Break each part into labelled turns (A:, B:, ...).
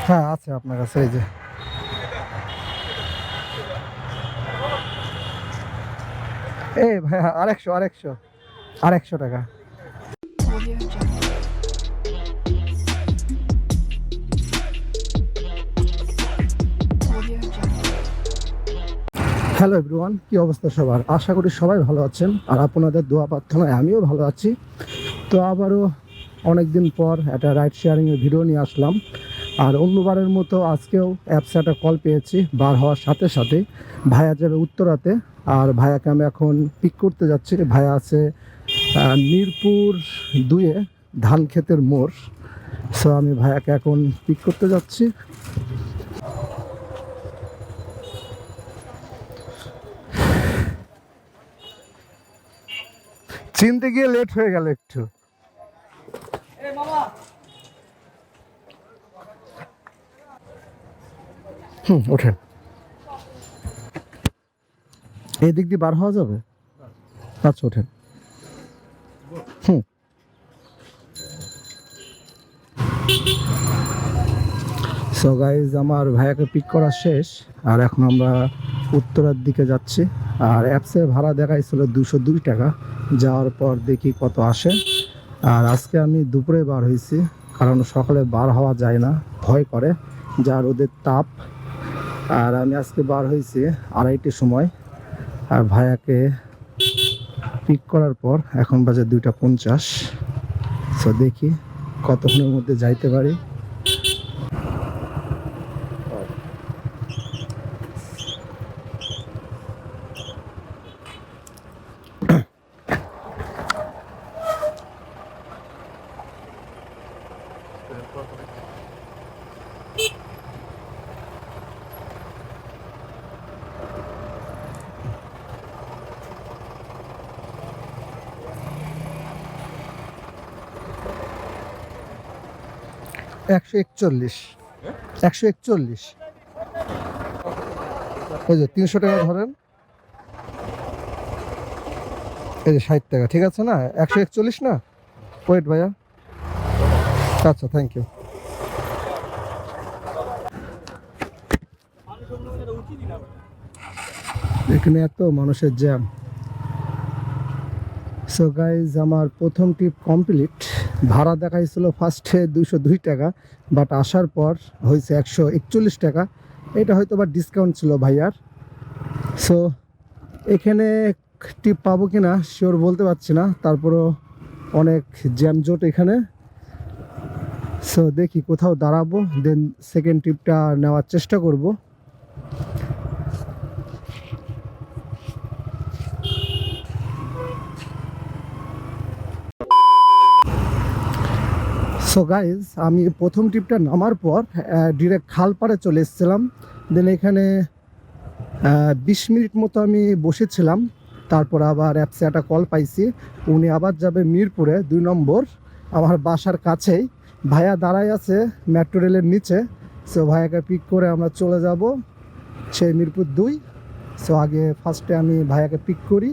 A: হ্যাঁ আছে আপনার কাছে, এই যে এই ভাইয়া আরেকশো টাকা। হ্যালো এভরিওয়ান, কি অবস্থা সবার? আশা করি সবাই ভালো আছেন, আর আপনাদের দোয়া প্রার্থনায় আমিও ভালো আছি। তো আবারও অনেকদিন পর একটা রাইড শেয়ারিংয়ের ভিডিও নিয়ে আসলাম। আর অন্যবারের মতো আজকেও অ্যাপসে একটা কল পেয়েছি। বার হওয়ার সাথে সাথে ভাইয়া যাবে উত্তরাতে, আর ভাইয়াকে আমি এখন পিক করতে যাচ্ছি। ভাইয়া আছে মিরপুর 2-এ ধান ক্ষেতের মোড়। সো আমি ভাইয়াকে এখন পিক করতে যাচ্ছি। চিনতে গিয়ে লেট হয়ে গেল একটু। ওঠেন, এই দিক দিয়ে বার হওয়া যাবে? আচ্ছা ওঠেন। সো গাইজ, আমার ভাইয়াকে পিক করা শেষ, আর এখন আমরা উত্তরার দিকে যাচ্ছি। আর অ্যাপসে ভাড়া দেখাইছিল 202 টাকা। যাওয়ার পর দেখি কত আসে। আর আজকে আমি দুপুরে বার হয়েছি, কারণ সকালে বার হওয়া যায় না, ভয় করে, যা রোদের তাপ। আর আমি আজকে বার হয়েছি 2:30-এর সময়। আর ভাইয়াকে পিক করার পর এখন বাজে 2:50। সো দেখি কতক্ষণের মধ্যে যাইতে পারি। একশো একচল্লিশ। ওই যে 300 টাকা ধরেন, এই যে 60 টাকা, ঠিক আছে না? 141 না? ওয়েট ভাইয়া, আচ্ছা থ্যাংক ইউ। এখানে এত মানুষের জ্যাম। সো গাইজ, আমার প্রথম ট্রিপ কমপ্লিট। ভাড়া দেখাইছিল ফার্স্টে 202 টাকা, বাট আসার পর হয়েছে 141 টাকা। এটা হয়তো বা ডিসকাউন্ট ছিল ভাইয়ার। সো এখানে টিপ পাবো কিনা শিওর বলতে পারছি না, তারপরও অনেক জ্যামজট এখানে। সো দেখি কোথাও দাঁড়াবো, দেন সেকেন্ড ট্রিপটা নেওয়ার চেষ্টা করব। সো গাইজ, আমি প্রথম ট্রিপটা নামার পর ডিরেক্ট খালপাড়ে চলে এসেছিলাম। দেন এখানে 20 মিনিট মতো আমি বসেছিলাম। তারপর আবার অ্যাপসে একটা কল পাইছি, উনি আবার যাবে মিরপুরে 2 নম্বর, আমার বাসার কাছেই। ভাইয়া দাঁড়ায় আছে মেট্রো রেলের নিচে। সো ভাইয়াকে পিক করে আমরা চলে যাব সেই মিরপুর 2। সো আগে ফার্স্টে আমি ভাইয়াকে পিক করি।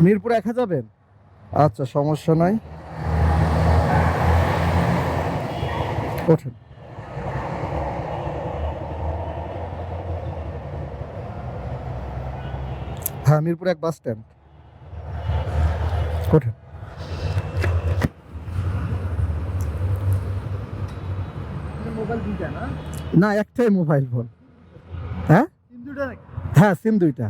A: মিরপুর 1 যাবেন? আচ্ছা সমস্যা নাই, ওঠেন। হ্যাঁ, মিরপুর 1 বাস স্ট্যান্ড, ওঠেন। না, একটাই মোবাইল ফোন। হ্যাঁ হ্যাঁ, সিম 2টা।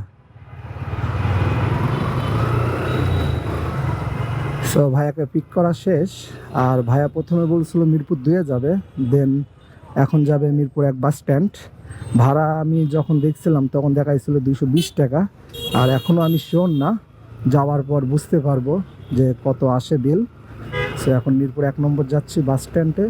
A: সো ভাইয়াকে পিক করা শেষ। আর ভাইয়া প্রথমে বলছিল মিরপুর 2-এ যাবে, দেন এখন যাবে মিরপুর 1 বাস স্ট্যান্ড। ভাড়া আমি যখন দেখছিলাম তখন দেখাইছিল 220 টাকা। আর এখনও আমি শিওর না, যাওয়ার পর বুঝতে পারবো যে কত আসে বিল। সো এখন মিরপুর 1 নম্বর যাচ্ছি বাস স্ট্যান্ডে।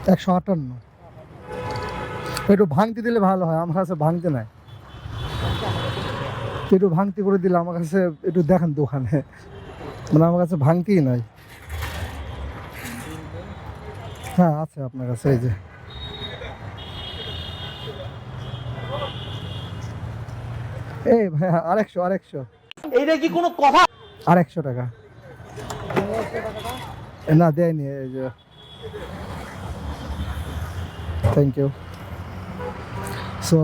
A: 158। একটু ভাঙতি দিলে ভালো হয়, আমার কাছে ভাঙতে নাই। একটু ভাঙতি করে দিলে আমার কাছে একটু দেখান দোকানে, মানে আমার কাছে ভাঙতিই নাই। হ্যাঁ আছে আপনার কাছে, এই যে এই ভাই 100
B: এইটা কি কোনো কথা?
A: 100 টাকা না দেয়নি, এই যে থ্যাংক ইউ। সো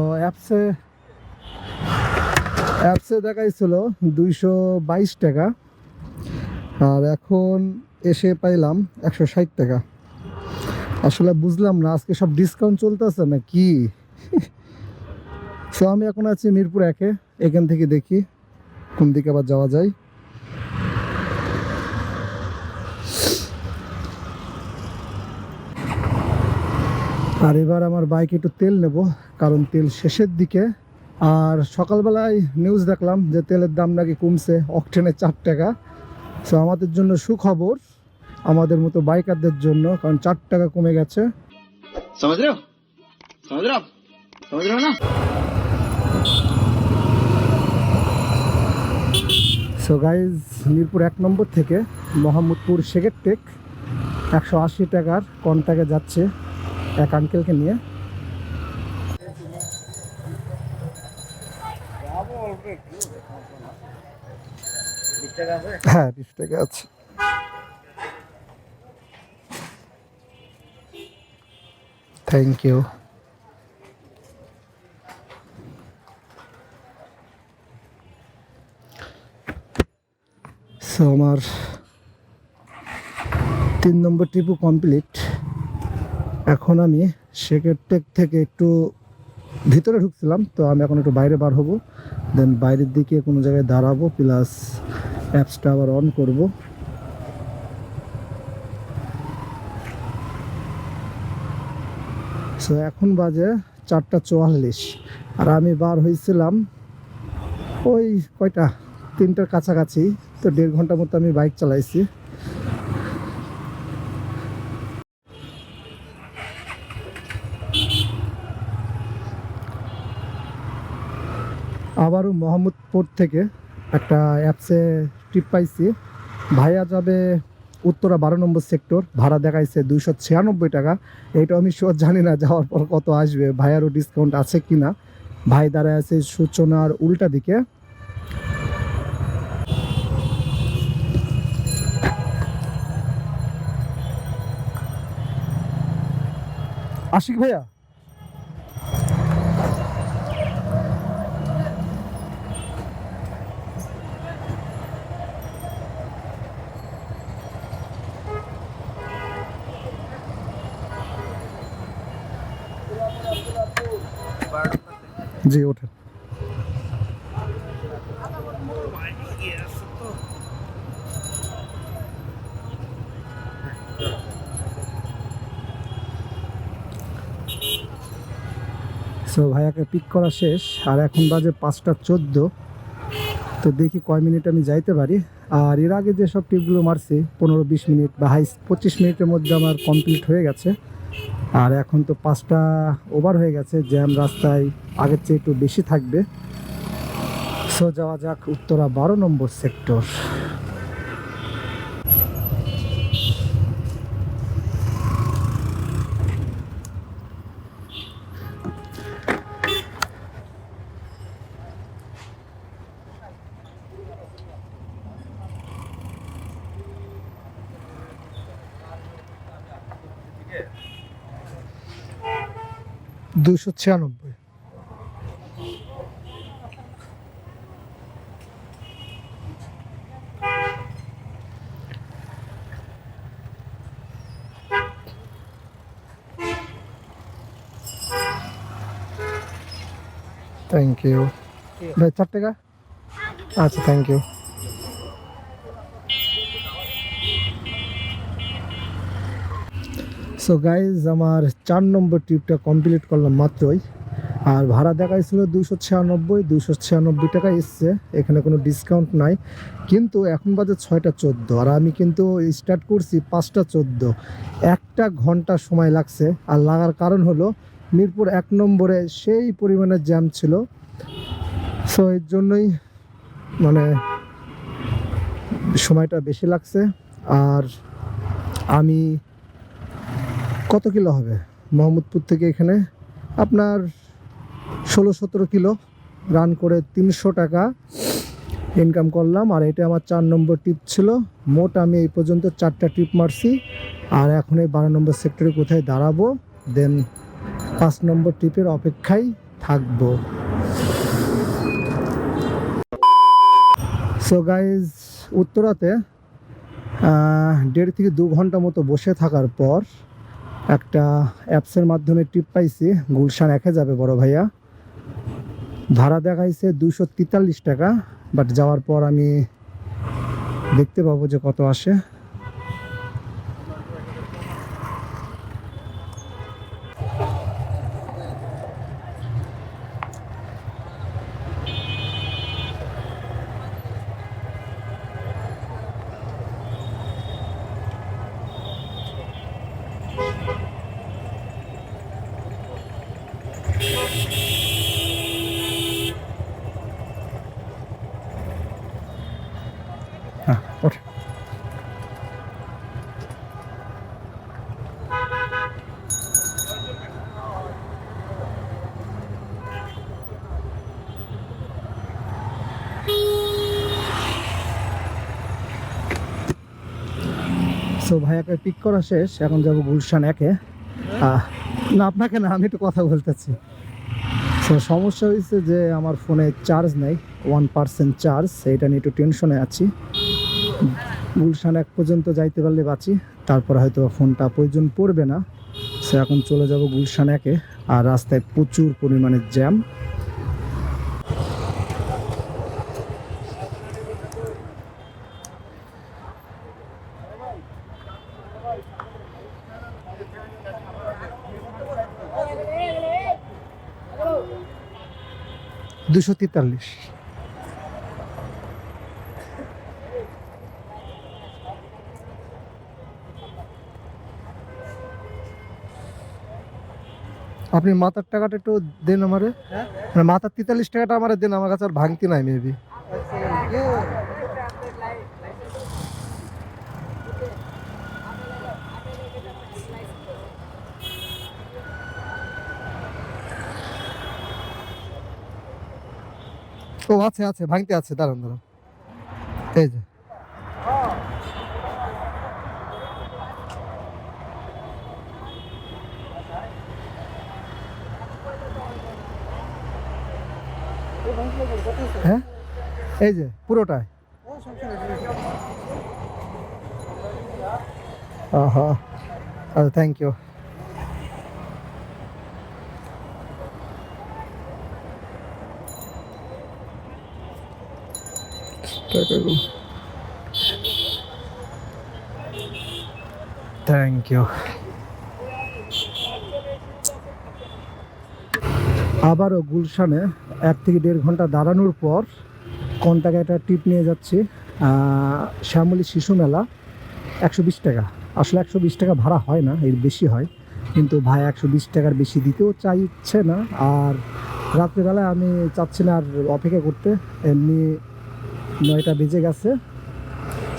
A: অ্যাপসে দেখাইছিল 222 টাকা, আর এখন এসে পাইলাম 160 টাকা। আসলে বুঝলাম না আজকে সব ডিসকাউন্ট চলতেছে না কি। সো আমি এখন আছি মিরপুর 1-এ, এখান থেকে দেখি কোন দিকে আবার যাওয়া যায়। আর এবার আমার বাইকে একটু তেল নেব, কারণ তেল শেষের দিকে। আর সকালবেলায় নিউজ দেখলাম যে তেলের দাম নাকি কমছে, অকটেনে 4 টাকা। সো আমাদের জন্য সুখবর, আমাদের মতো বাইকারদের জন্য, কারণ 4 টাকা কমে গেছে।
B: समझ रहे हो? समझ रहे हो? समझ रहे हो ना?
A: সো গাইজ, মিরপুর 1 নম্বর থেকে মোহাম্মদপুর শেখেরটেক 180 টাকার কন্টাকে যাচ্ছে এক আঙ্কেলকে নিয়ে। হ্যাঁ 20 টাকা আছে। Thank you. সো আমার 3 নম্বর ট্রিপও কমপ্লিট। এখন আমি শেখেরটেক থেকে একটু ভিতরে ঢুকছিলাম, তো আমি এখন একটু বাইরে বার হব, দেন বাইরের দিকে কোনো জায়গায় দাঁড়াবো, প্লাস অ্যাপসটা আবার অন করব। সো এখন বাজে 4:44, আর আমি বার হয়েছিলাম ওই কয়টা 3টার কাছাকাছি, তো 1.5 ঘন্টার মতো আমি বাইক চালাইছি। আবারও মোহাম্মদপুর থেকে একটা অ্যাপসে ট্রিপ পাইছি, ভাইয়া যাবে উত্তরা 12 নম্বর সেক্টর, ভাড়া দেখাইছে 296 টাকা। এইটা আমি শিওর জানি না যাওয়ার পর কত আসবে, ভাইয়ারও ডিসকাউন্ট আছে কিনা। ভাই দাঁড়ায় আছে সূচনার উল্টা দিকে। আশিক ভাইয়া, জি ওঠেন। সো ভাইয়াকে পিক করা শেষ, আর এখন বাজে 5:14। তো দেখি কয় মিনিট আমি যাইতে পারি। আর এর আগে যেসব ট্রিপগুলো মারছি 15-20 মিনিট বা হাই 25 মিনিটের মধ্যে আমার কমপ্লিট হয়ে গেছে। আর এখন তো 5টা ওভার হয়ে গেছে, জ্যাম রাস্তায় আগের চেয়ে একটু বেশি থাকবে। সো যাওয়া যাক উত্তরা 12 নম্বর সেক্টর। দুশো 96। থ্যাংক ইউ ভাই, 4 টাকা। আচ্ছা থ্যাংক ইউ। সো গাইজ, আমার 4 নম্বর ট্রিপটা কমপ্লিট করলাম মাত্রই। আর ভাড়া দেখাইছিল 296 টাকা এসছে, এখানে কোনো ডিসকাউন্ট নাই। কিন্তু এখন বাজে 6টা 14 আর আমি কিন্তু স্টার্ট করছি 5টা 14, 1 ঘন্টা সময় লাগছে। আর লাগার কারণ হলো মিরপুর 1 নম্বরে সেই পরিমাণে জ্যাম ছিল, সো এর জন্যই মানে সময়টা বেশি লাগছে। আর আমি কত কিলো হবে মোহাম্মদপুর থেকে এখানে, আপনার 16-17 কিলো রান করে 300 টাকা ইনকাম করলাম। আর এটা আমার 4 নম্বর ট্রিপ ছিল। মোট আমি এই পর্যন্ত 4টা ট্রিপ মারছি। আর এখন এই 12 নম্বর সেক্টরে কোথায় দাঁড়াবো, দেন 5 নম্বর ট্রিপের অপেক্ষায় থাকবো। সো গাইজ, উত্তরাতে 1.5 থেকে 2 ঘন্টা মতো বসে থাকার পর একটা অ্যাপসের মাধ্যমে ট্রিপ পাইছি। গুলশান 1-এ যাবে বড় ভাইয়া। ভাড়া দেখাইছে 243 টাকা, বাট যাওয়ার পর আমি দেখতে পাবো যে কত আসে। হ্যাঁ, ওঠ। সো ভাইয়াকে পিক করা শেষ, এখন যাবো গুলশান 1-এ। না, আপনাকে না, আমি একটু কথা বলতেছি। সো সমস্যা হয়েছে যে আমার ফোনে চার্জ নেই, 1% চার্জ, এইটা নিয়ে একটু টেনশনে আছি। গুলশান 1 পর্যন্ত যাইতে পারলে বাঁচি, তারপরে হয়তো ফোনটা প্রয়োজন পড়বে না। সো এখন চলে যাব গুলশান 1-এ। আর রাস্তায় প্রচুর পরিমাণে জ্যাম। দুশো 43। আপনি মাথার টাকাটা একটু দেন আমারে, মানে মাথার 43 টাকাটা আমারে দেন, আমার কাছে আর ভাঙতি নাই মেবি। ও আছে আছে, ভাঙতি আছে, দাঁড়ান দাঁড়ান, এই যে। হ্যাঁ, এই যে পুরোটাই। আচ্ছা, থ্যাংক ইউ। Thank you. আবারও গুলশানে 1 থেকে 1.5 ঘন্টা দাঁড়ানোর পর কন্টাকে একটা টিপ নিয়ে যাচ্ছি। শ্যামলী শিশু মেলা, 120 টাকা। আসলে 120 টাকা ভাড়া হয় না, এর বেশি হয়, কিন্তু ভাই 120 টাকার বেশি দিতেও চাইছে না। আর রাত্রিবেলায় আমি চাচ্ছি না আর অপেক্ষা করতে, এমনি 9টা বেজে গেছে।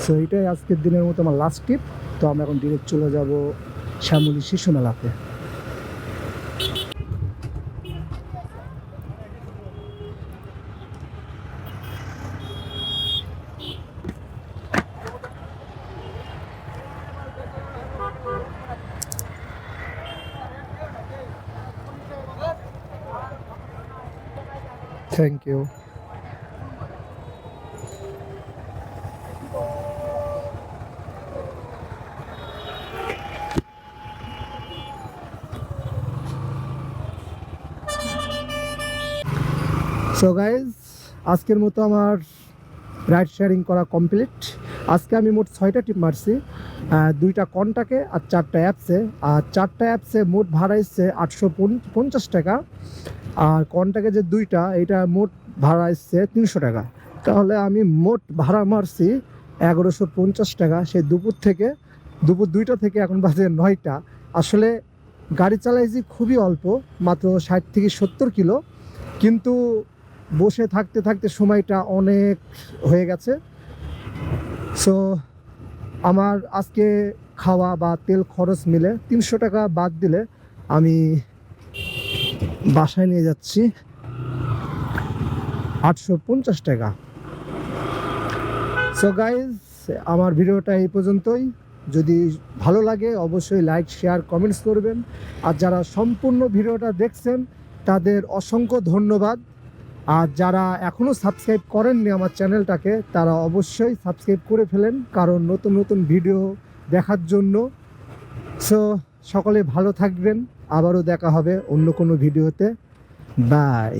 A: সো এটাই আজকের দিনের মতো আমার লাস্ট টিপ। তো আমরা এখন ডিরেক্ট চলে যাব শ্যামলী শিশু মেলাতে। Thank you. সো গাইজ, আজকের মতো আমার রাইড শেয়ারিং করা কমপ্লিট। আজকে আমি মোট 6টা ট্রিপ মারছি। 2টা কন্টাকে আর 4টা অ্যাপসে। আর 4টা অ্যাপসে মোট ভাড়া এসছে 850 টাকা, আর কন্টাকে যে 2টা এটা মোট ভাড়া এসছে 300 টাকা। তাহলে আমি মোট ভাড়া মারছি 1150 টাকা। সেই দুপুর 2টা থেকে এখন বাজে 9টা। আসলে গাড়ি চালাইছি খুবই অল্প, মাত্র 60 থেকে 70 কিলো, কিন্তু বসে থাকতে থাকতে সময়টা অনেক হয়ে গেছে। সো আমার আজকে খাওয়া বা তেল খরচ মিলে 300 টাকা বাদ দিলে আমি বাসায় নিয়ে যাচ্ছি 850 টাকা। সো গাইজ, আমার ভিডিওটা এই পর্যন্তই। যদি ভালো লাগে অবশ্যই লাইক, শেয়ার, কমেন্টস করবেন। আর যারা সম্পূর্ণ ভিডিওটা দেখছেন তাদের অসংখ্য ধন্যবাদ। আর যারা এখনও সাবস্ক্রাইব করেননি আমার চ্যানেলটাকে, তারা অবশ্যই সাবস্ক্রাইব করে ফেলেন, কারণ নতুন নতুন ভিডিও দেখার জন্য। সো সকলে ভালো থাকবেন, আবারও দেখা হবে অন্য কোনো ভিডিওতে। বাই।